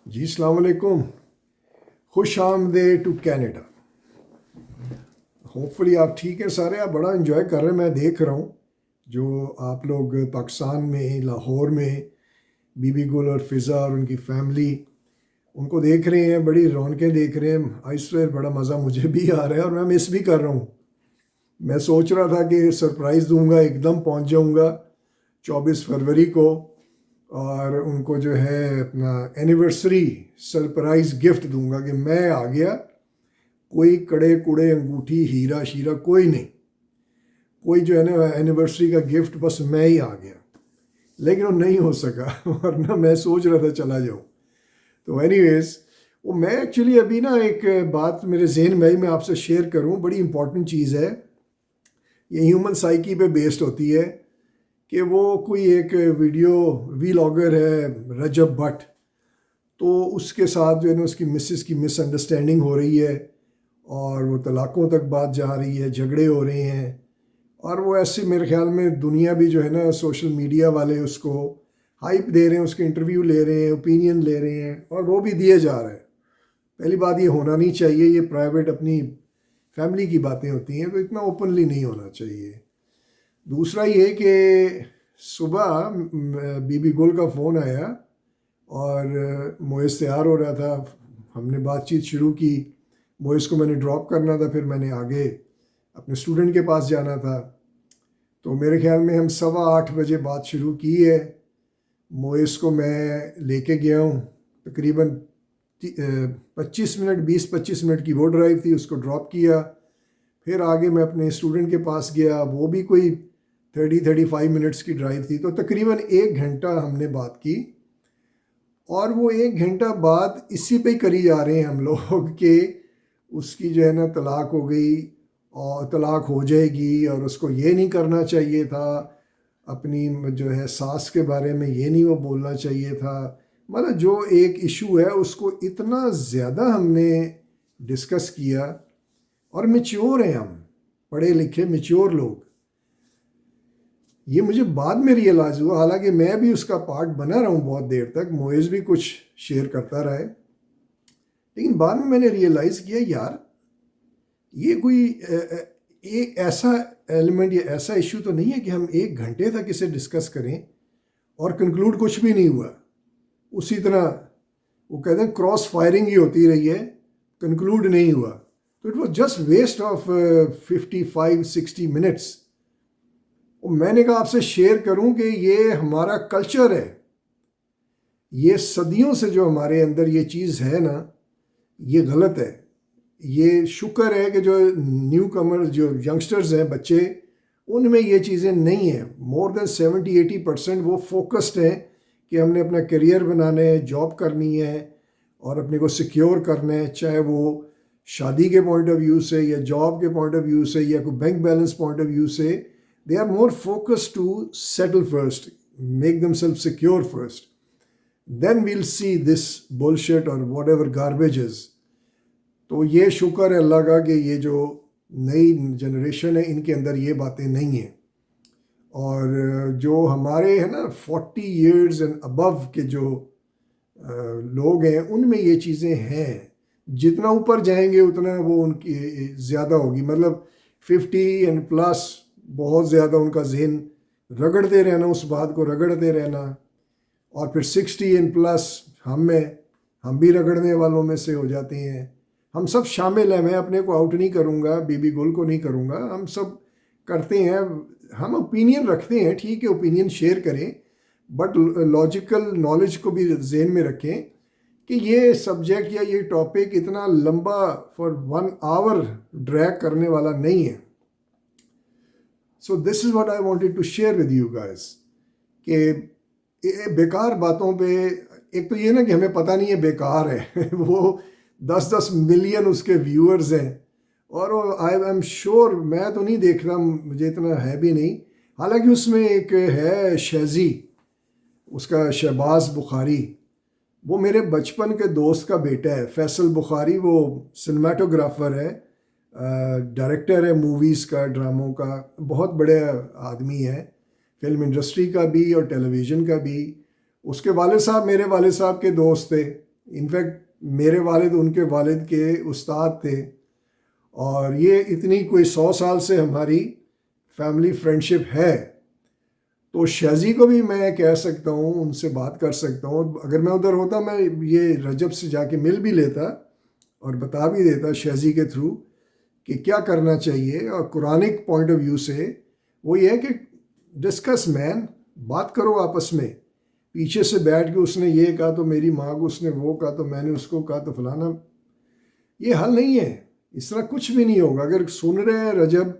जी अस्सलाम वालेकुम। खुश आमदीद टू कनाडा। होपफुली आप ठीक हैं सारे, आप बड़ा इन्जॉय कर रहे हैं। मैं देख रहा हूँ जो आप लोग पाकिस्तान में लाहौर में बीबी गुल और फ़िज़ा और उनकी फैमिली उनको देख रहे हैं, बड़ी रौनकें देख रहे हैं। आई स्वेयर बड़ा मज़ा मुझे भी आ रहा है और मैं मिस भी कर रहा हूँ। मैं सोच रहा था कि सरप्राइज़ दूंगा, एकदम पहुँच जाऊँगा 24 फरवरी को और उनको जो है अपना एनिवर्सरी सरप्राइज़ गिफ्ट दूंगा कि मैं आ गया। कोई कड़े कुड़े अंगूठी हीरा शीरा कोई नहीं, कोई जो है ना एनिवर्सरी का गिफ्ट बस मैं ही आ गया। लेकिन वो नहीं हो सका वरना मैं सोच रहा था चला जाऊँ। तो एनीवेज वो मैं एक्चुअली अभी ना एक बात मेरे जहन में आई, मैं आपसे शेयर करूँ। बड़ी इंपॉर्टेंट चीज़ है, ये ह्यूमन साइकी पे बेस्ड होती है कि वो कोई एक वीडियो वीलॉगर है रजब भट्ट, तो उसके साथ जो है ना उसकी मिसेस की मिसअंडरस्टैंडिंग हो रही है और वो तलाक़ों तक बात जा रही है, झगड़े हो रहे हैं। और वो ऐसे मेरे ख्याल में दुनिया भी जो है ना सोशल मीडिया वाले उसको हाइप दे रहे हैं, उसके इंटरव्यू ले रहे हैं, ओपिनियन ले रहे हैं और वो भी दिए जा रहे हैं। पहली बात ये होना नहीं चाहिए, ये प्राइवेट अपनी फैमिली की बातें होती हैं तो इतना ओपनली नहीं होना चाहिए। दूसरा ये कि सुबह बीबी गुल का फ़ोन आया और मोइज़ तैयार हो रहा था, हमने बातचीत शुरू की। मोइज़ को मैंने ड्रॉप करना था, फिर मैंने आगे अपने स्टूडेंट के पास जाना था। तो मेरे ख्याल में हम 8:15 बजे बात शुरू की है। मोइज़ को मैं लेके गया हूँ, तकरीबन 25 मिनट 20-25 मिनट की वो ड्राइव थी, उसको ड्रॉप किया। फिर आगे मैं अपने स्टूडेंट के पास गया, वो भी कोई 30-35 मिनट्स की ड्राइव थी। तो तकरीबन 1 घंटा हमने बात की और वो 1 घंटा बाद इसी पे ही करी जा रहे हैं हम लोग कि उसकी जो है ना तलाक हो गई और तलाक हो जाएगी और उसको ये नहीं करना चाहिए था, अपनी जो है सास के बारे में ये नहीं वो बोलना चाहिए था। मतलब जो एक इशू है उसको इतना ज़्यादा हमने डिस्कस किया। और मैच्योर हैं हम, पढ़े लिखे मैच्योर लोग। ये मुझे बाद में रियलाइज़ हुआ, हालांकि मैं भी उसका पार्ट बना रहा हूँ बहुत देर तक, मोइज़ भी कुछ शेयर करता रहा है, लेकिन बाद में मैंने रियलाइज़ किया यार ये कोई एक ऐसा एलिमेंट या ऐसा इशू तो नहीं है कि हम 1 घंटे तक इसे डिस्कस करें और कंक्लूड कुछ भी नहीं हुआ। उसी तरह वो कहते हैं क्रॉस फायरिंग ही होती रही है, कंक्लूड नहीं हुआ। तो it was just waste of 55-60 minutes. और मैंने कहा आपसे शेयर करूं कि ये हमारा कल्चर है, ये सदियों से जो हमारे अंदर ये चीज़ है ना, ये गलत है। ये शुक्र है कि जो न्यू कमर जो यंगस्टर्स हैं बच्चे, उनमें ये चीज़ें नहीं हैं। मोर देन 70-80% वो फोकस्ड हैं कि हमने अपना करियर बनाना है, जॉब करनी है और अपने को सिक्योर करना है, चाहे वो शादी के पॉइंट ऑफ व्यू से या जॉब के पॉइंट ऑफ व्यू से या कोई bank balance point of view से। They are more focused to settle first, make themselves secure first, then we'll see this bullshit और वॉट एवर गार्बेजेस। तो ये शुक्र है अल्लाह का कि ये जो नई जनरेशन है इनके अंदर ये बातें नहीं हैं। और जो हमारे है ना 40 इयर्स एंड अबव के जो लोग हैं उनमें ये चीज़ें हैं। जितना ऊपर जाएंगे उतना वो उनकी ज़्यादा होगी। मतलब 50 एंड प्लस बहुत ज़्यादा उनका जहन रगड़ते रहना, उस बात को रगड़ते रहना। और फिर 60 एंड प्लस हम भी रगड़ने वालों में से हो जाते हैं। हम सब शामिल हैं, मैं अपने को आउट नहीं करूँगा, बीबी गुल को नहीं करूँगा, हम सब करते हैं। हम ओपिनियन रखते हैं, ठीक है, ओपिनियन शेयर करें, बट लॉजिकल नॉलेज को भी जहन में रखें कि ये सब्जेक्ट या ये टॉपिक इतना लंबा फॉर 1 आवर ड्रैग करने वाला नहीं है। So this is what I wanted to share with you guys कि बेकार बातों पे, एक तो ये ना कि हमें पता नहीं है बेकार है वो 10-10 मिलियन उसके व्यूअर्स हैं और आई एम श्योर, मैं तो नहीं देख रहा, मुझे इतना है भी नहीं। हालांकि उसमें एक है शहजी, उसका शहबाज बुखारी, वो मेरे बचपन के दोस्त का बेटा है, फैसल बुखारी। वो सिनेमाटोग्राफर है, डायरेक्टर है मूवीज़ का, ड्रामों का, बहुत बड़े आदमी है, फिल्म इंडस्ट्री का भी और टेलीविज़न का भी। उसके वाले साहब मेरे वाले साहब के दोस्त थे, इनफैक्ट मेरे वालिद उनके वालिद के उस्ताद थे, और ये इतनी कोई 100 साल से हमारी फैमिली फ्रेंडशिप है। तो शाजी को भी मैं कह सकता हूँ, उनसे बात कर सकता हूँ। अगर मैं उधर होता मैं ये रजब से जाके मिल भी लेता और बता भी देता शाजी के थ्रू कि क्या करना चाहिए। और कुरानिक पॉइंट ऑफ व्यू से वो ये है कि डिस्कस मैन, बात करो आपस में। पीछे से बैठ के उसने ये कहा तो मेरी माँ को उसने वो कहा तो मैंने उसको कहा तो फलाना, ये हल नहीं है। इस तरह कुछ भी नहीं होगा। अगर सुन रहे हैं रजब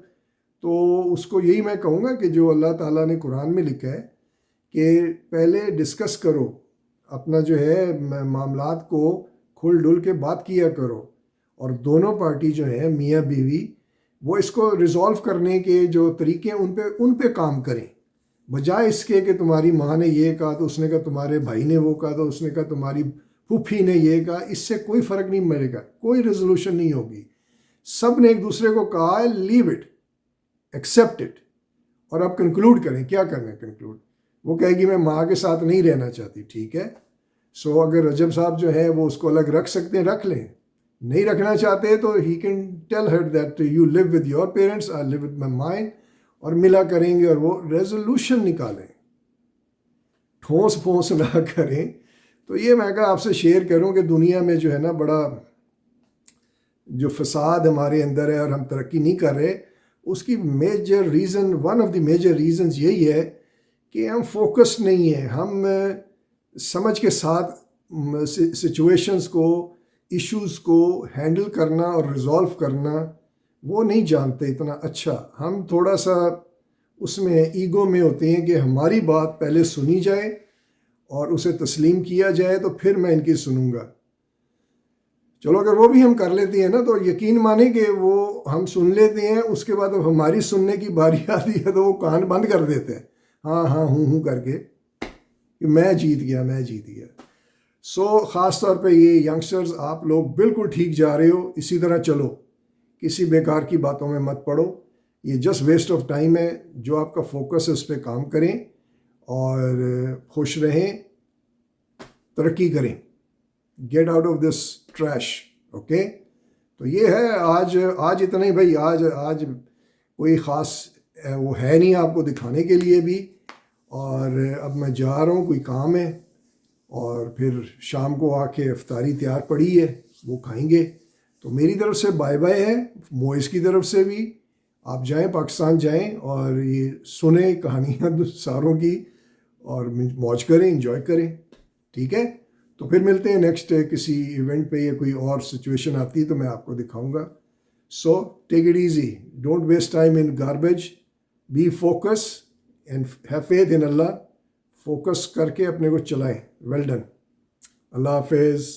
तो उसको यही मैं कहूँगा कि जो अल्लाह ताला ने कुरान में लिखा है कि पहले डिस्कस करो, अपना जो है मामलात को खुल डुल के बात किया करो, और दोनों पार्टी जो है मियाँ बीवी वो इसको रिजॉल्व करने के जो तरीके हैं उन पे काम करें, बजाय इसके कि तुम्हारी माँ ने ये कहा तो उसने कहा, तुम्हारे भाई ने वो कहा तो उसने कहा, तुम्हारी फूफी ने ये कहा। इससे कोई फ़र्क नहीं मिलेगा, कोई रेजोल्यूशन नहीं होगी। सब ने एक दूसरे को कहा है लीव इट, एक्सेप्ट इट, और अब कंक्लूड करें। क्या करना है कंक्लूड? वो कहेगी मैं माँ के साथ नहीं रहना चाहती, ठीक है। सो अगर रजब साहब जो है वो उसको अलग रख सकते हैं, रख लें। नहीं रखना चाहते तो he can tell her that you live with your parents, I live with my mind, और मिला करेंगे और वो रेजोल्यूशन निकालें, ठोस फोस ना करें। तो ये मैं कहा आपसे शेयर करूं कि दुनिया में जो है ना बड़ा जो फसाद हमारे अंदर है और हम तरक्की नहीं कर रहे, उसकी major reason, one of the major reasons यही है कि हम फोकस नहीं है। हम समझ के साथ सिचुएशंस को, इश्यूज़ को हैंडल करना और रिजॉल्व करना वो नहीं जानते इतना अच्छा। हम थोड़ा सा उसमें ईगो में होते हैं कि हमारी बात पहले सुनी जाए और उसे तस्लीम किया जाए तो फिर मैं इनकी सुनूंगा। चलो अगर वो भी हम कर लेते हैं ना तो यकीन माने कि वो हम सुन लेते हैं, उसके बाद अब हमारी सुनने की बारी आती है तो वो कान बंद कर देते हैं, हाँ हाँ हूँ करके, कि मैं जीत गया, मैं जीत गया। सो ख़ास तौर पे ये यंगस्टर्स, आप लोग बिल्कुल ठीक जा रहे हो, इसी तरह चलो, किसी बेकार की बातों में मत पड़ो। ये जस्ट वेस्ट ऑफ टाइम है। जो आपका फोकस है उस पर काम करें और खुश रहें, तरक्की करें, get out of this trash. Okay, तो ये है आज इतना ही भाई। आज कोई ख़ास वो है नहीं आपको दिखाने के लिए भी। और अब मैं जा रहा हूँ, कोई काम है, और फिर शाम को आके इफ्तारी तैयार पड़ी है, वो खाएंगे। तो मेरी तरफ से बाय बाय है, मोइस की तरफ से भी। आप जाएं, पाकिस्तान जाएं और ये सुने कहानियाँ सारों की और मौज करें, एंजॉय करें, ठीक है। तो फिर मिलते हैं नेक्स्ट किसी इवेंट पे या कोई और सिचुएशन आती है तो मैं आपको दिखाऊंगा। So take it easy, don't waste time in garbage, be focus and have faith in Allah. Focus करके अपने को चलाएं। वेल डन, अल्लाह हाफिज़।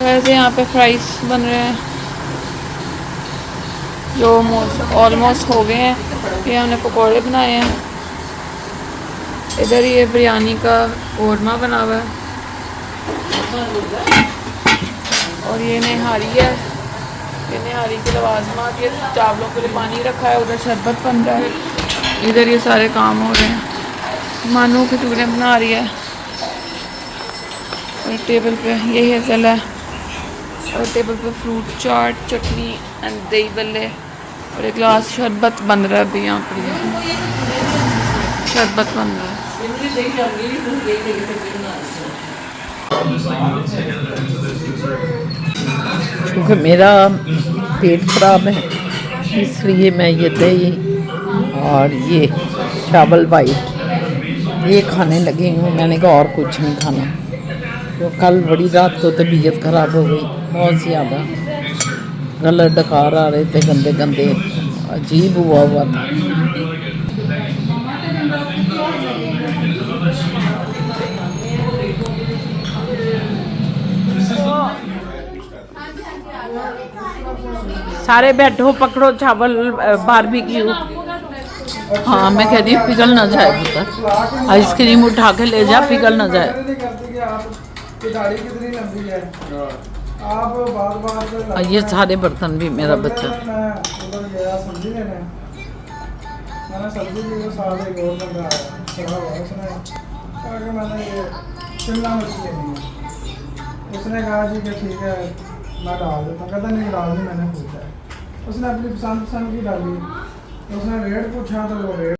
वैसे यहाँ पे फ्राइज बन रहे हैं जो ऑलमोस्ट हो गए हैं। ये हमने पकौड़े बनाए हैं। इधर ये बिरयानी का कोरमा बना हुआ है, और ये निहारी है। ये निहारी की लवाजमात, ये चावलों के लिए पानी रखा है, उधर शरबत बन रहा है, इधर ये सारे काम हो रहे हैं। मानू की टुकड़े बना रही है, और टेबल पे ये हेज़ल है, और टेबल पे फ्रूट चाट, चटनी एंड दही बल्ले, और एक गिलास शरबत बन रहा है अभी। यहाँ पर शरबत बन रहा है। क्योंकि मेरा पेट खराब है इसलिए मैं ये दही और ये चावल वाइट ये खाने लगी हूँ। मैंने कहा और कुछ नहीं खाना, तो कल बड़ी रात को तबीयत ख़राब हो गई बहुत ज़्यादा, गला डकार आ रहे थे, गंदे गंदे, अजीब हुआ था। सारे बैठो, पकड़ो चावल बारबेक्यू। हाँ मैं कह रही पिघल ना जाए पुत्र, आइसक्रीम उठा के ले जा, पिघल ना जाए। ये सारे बर्तन भी मेरा बच्चा। कहा कि मैंने ये शिमला मिर्च लेनी है। उसने कहा जी कि ठीक है मैं डाल देता हूँ। कहता नहीं मैंने पूछा है। उसने अपनी पसंद की डाली। तो उसने रेट पूछा तो वो रेट